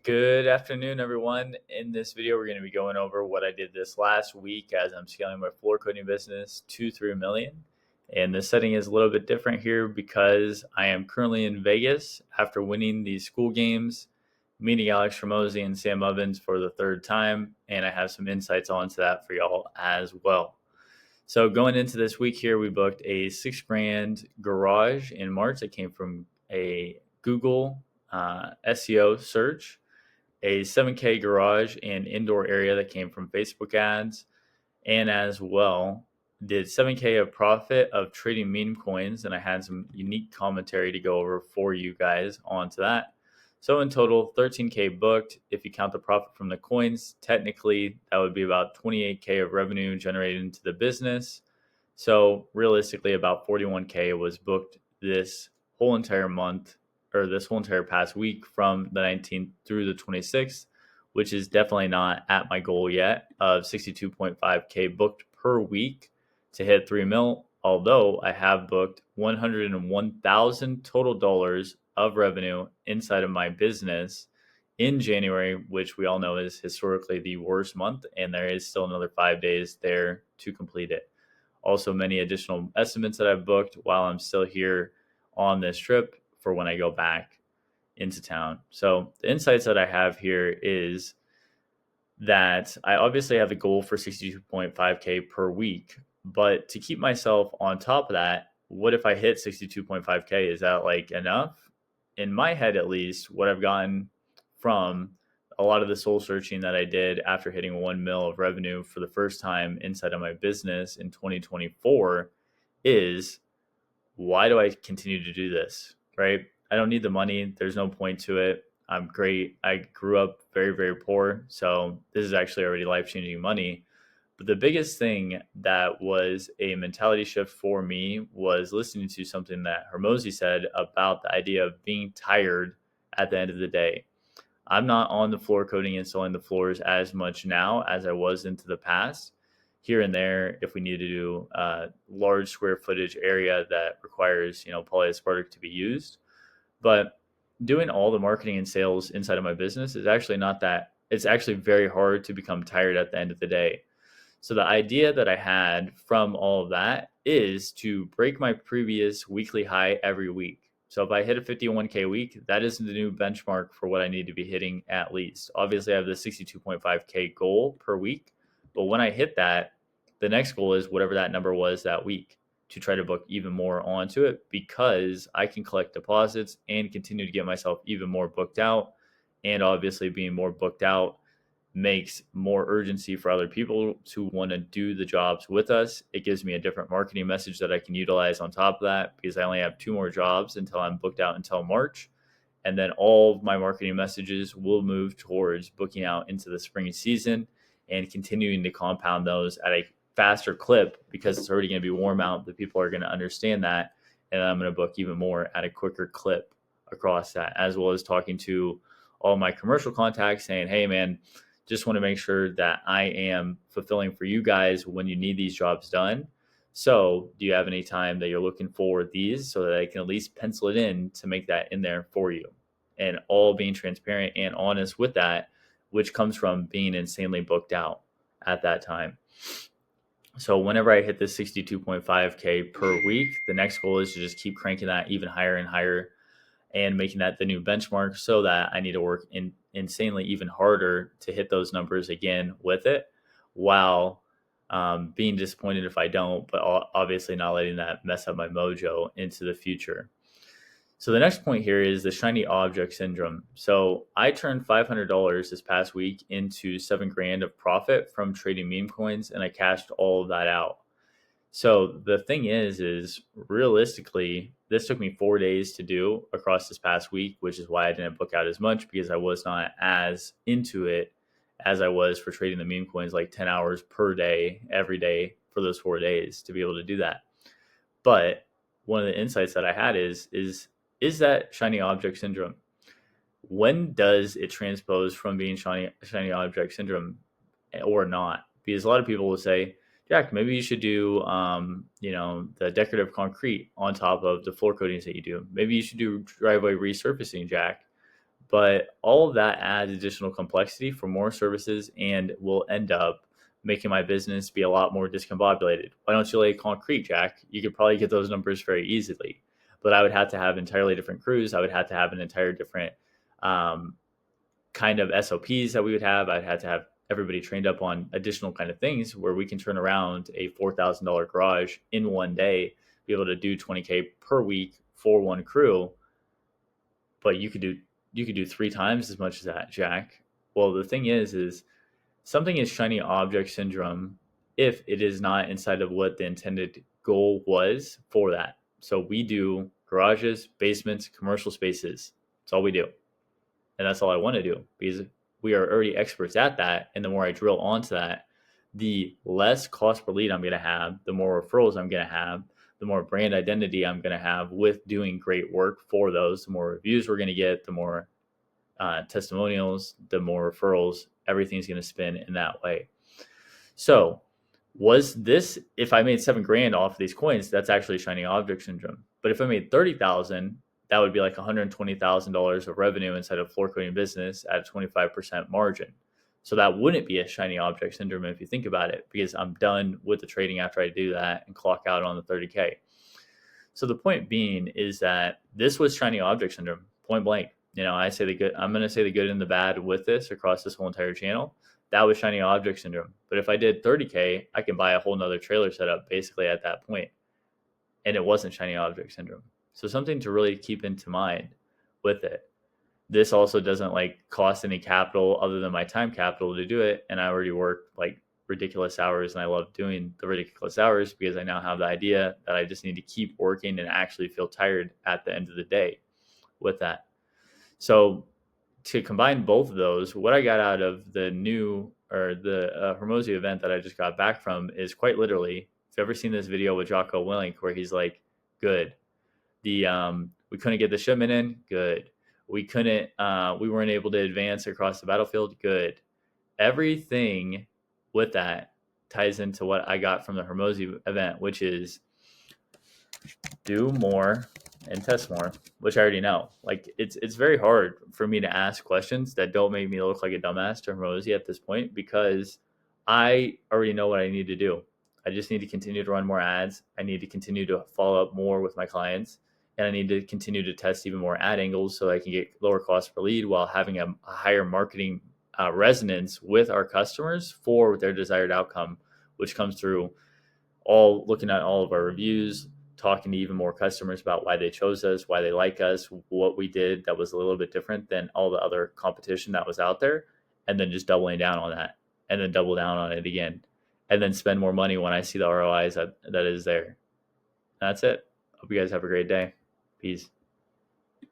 Good afternoon, everyone. In this video, we're going to be going over what I did this last week as I'm scaling my floor coating business to 3 million. And the setting is a little bit different here because I am currently in Vegas after winning these school games, meeting Alex Ramosi and Sam Ovens for the third time. And I have some insights onto that for y'all as well. So going into this week here, we booked a $6,000 garage in March that came from a Google SEO search, a 7K garage and indoor area that came from Facebook ads, and as well did 7K of profit of trading meme coins. And I had some unique commentary to go over for you guys onto that. So in total, 13K booked. If you count the profit from the coins, technically that would be about 28K of revenue generated into the business. So realistically, about 41K was booked this whole entire month, or this whole entire past week from the 19th through the 26th, which is definitely not at my goal yet of 62.5K booked per week to hit 3 mil. Although I have booked 101,000 total dollars of revenue inside of my business in January, which we all know is historically the worst month, and there is still another 5 days there to complete it. Also, many additional estimates that I've booked while I'm still here on this trip for when I go back into town. So the insights that I have here is that I obviously have the goal for 62.5K per week, but to keep myself on top of that, what if I hit 62.5K? Is that like enough? In my head, at least, what I've gotten from a lot of the soul searching that I did after hitting 1 mil of revenue for the first time inside of my business in 2024 is, why do I continue to do this? Right? I don't need the money. There's no point to it. I'm great. I grew up very, very poor. So this is actually already life-changing money. But the biggest thing that was a mentality shift for me was listening to something that Hermosi said about the idea of being tired at the end of the day. I'm not on the floor coating, installing the floors as much now as I was into the past. Here and there, if we need to do a large square footage area that requires, polyaspartic to be used. But doing all the marketing and sales inside of my business is actually not that, it's actually very hard to become tired at the end of the day. So the idea that I had from all of that is to break my previous weekly high every week. So if I hit a 51K week, that is the new benchmark for what I need to be hitting at least. Obviously, I have the 62.5K goal per week, but when I hit that, the next goal is whatever that number was that week to try to book even more onto it, because I can collect deposits and continue to get myself even more booked out. And obviously being more booked out makes more urgency for other people to want to do the jobs with us. It gives me a different marketing message that I can utilize on top of that, because I only have 2 more jobs until I'm booked out until March. And then all of my marketing messages will move towards booking out into the spring season and continuing to compound those at a faster clip, because it's already going to be warm out. The people are going to understand that. And I'm going to book even more at a quicker clip across that, as well as talking to all my commercial contacts saying, hey, man, just want to make sure that I am fulfilling for you guys when you need these jobs done. So do you have any time that you're looking for these, so that I can at least pencil it in to make that in there for you? And all being transparent and honest with that, which comes from being insanely booked out at that time. So whenever I hit this 62.5K per week, the next goal is to just keep cranking that even higher and higher and making that the new benchmark, so that I need to work insanely even harder to hit those numbers again with it, while being disappointed if I don't, but obviously not letting that mess up my mojo into the future. So the next point here is the shiny object syndrome. So I turned $500 this past week into $7,000 of profit from trading meme coins, and I cashed all of that out. So the thing is realistically, this took me 4 days to do across this past week, which is why I didn't book out as much, because I was not as into it as I was for trading the meme coins, like 10 hours per day, every day for those 4 days to be able to do that. But one of the insights that I had is that shiny object syndrome. When does it transpose from being shiny object syndrome or not? Because a lot of people will say, Jack, maybe you should do, the decorative concrete on top of the floor coatings that you do. Maybe you should do driveway resurfacing, Jack. But all of that adds additional complexity for more services and will end up making my business be a lot more discombobulated. Why don't you lay concrete, Jack? You could probably get those numbers very easily, but I would have to have entirely different crews. I would have to have an entire different kind of SOPs that we would have. I'd have to have everybody trained up on additional kind of things where we can turn around a $4,000 garage in one day, be able to do 20K per week for one crew. But you could do 3 times as much as that, Jack. Well, the thing is something is shiny object syndrome if it is not inside of what the intended goal was for that. So we do garages, basements, commercial spaces. That's all we do. And that's all I want to do because we are already experts at that. And the more I drill onto that, the less cost per lead I'm going to have, the more referrals I'm going to have, the more brand identity I'm going to have with doing great work for those, the more reviews we're going to get, the more testimonials, the more referrals, everything's going to spin in that way. So was this, if I made $7,000 off of these coins, that's actually shiny object syndrome. But if I made 30,000, that would be like $120,000 of revenue inside of floor coating business at a 25% margin. So that wouldn't be a shiny object syndrome if you think about it, because I'm done with the trading after I do that and clock out on the 30K. So the point being is that this was shiny object syndrome, point blank. I say the good, I'm going to say the good and the bad with this across this whole entire channel. That was shiny object syndrome. But if I did 30K, I can buy a whole nother trailer setup basically at that point. And it wasn't shiny object syndrome. So something to really keep into mind with it. This also doesn't cost any capital other than my time capital to do it. And I already work ridiculous hours, and I love doing the ridiculous hours because I now have the idea that I just need to keep working and actually feel tired at the end of the day with that. So to combine both of those, what I got out of the Hermosi event that I just got back from is quite literally, if you've ever seen this video with Jocko Willink where he's like, good. We couldn't get the shipment in, good. We weren't able to advance across the battlefield, good. Everything with that ties into what I got from the Hermosi event, which is do more and test more, which I already know. It's very hard for me to ask questions that don't make me look like a dumbass to Hermosi at this point, because I already know what I need to do. I just need to continue to run more ads. I need to continue to follow up more with my clients, and I need to continue to test even more ad angles so I can get lower cost per lead while having a higher marketing resonance with our customers for their desired outcome, which comes through looking at all of our reviews, talking to even more customers about why they chose us, why they like us, what we did that was a little bit different than all the other competition that was out there, and then just doubling down on that, and then double down on it again, and then spend more money when I see the ROIs that is there. That's it. Hope you guys have a great day. Peace.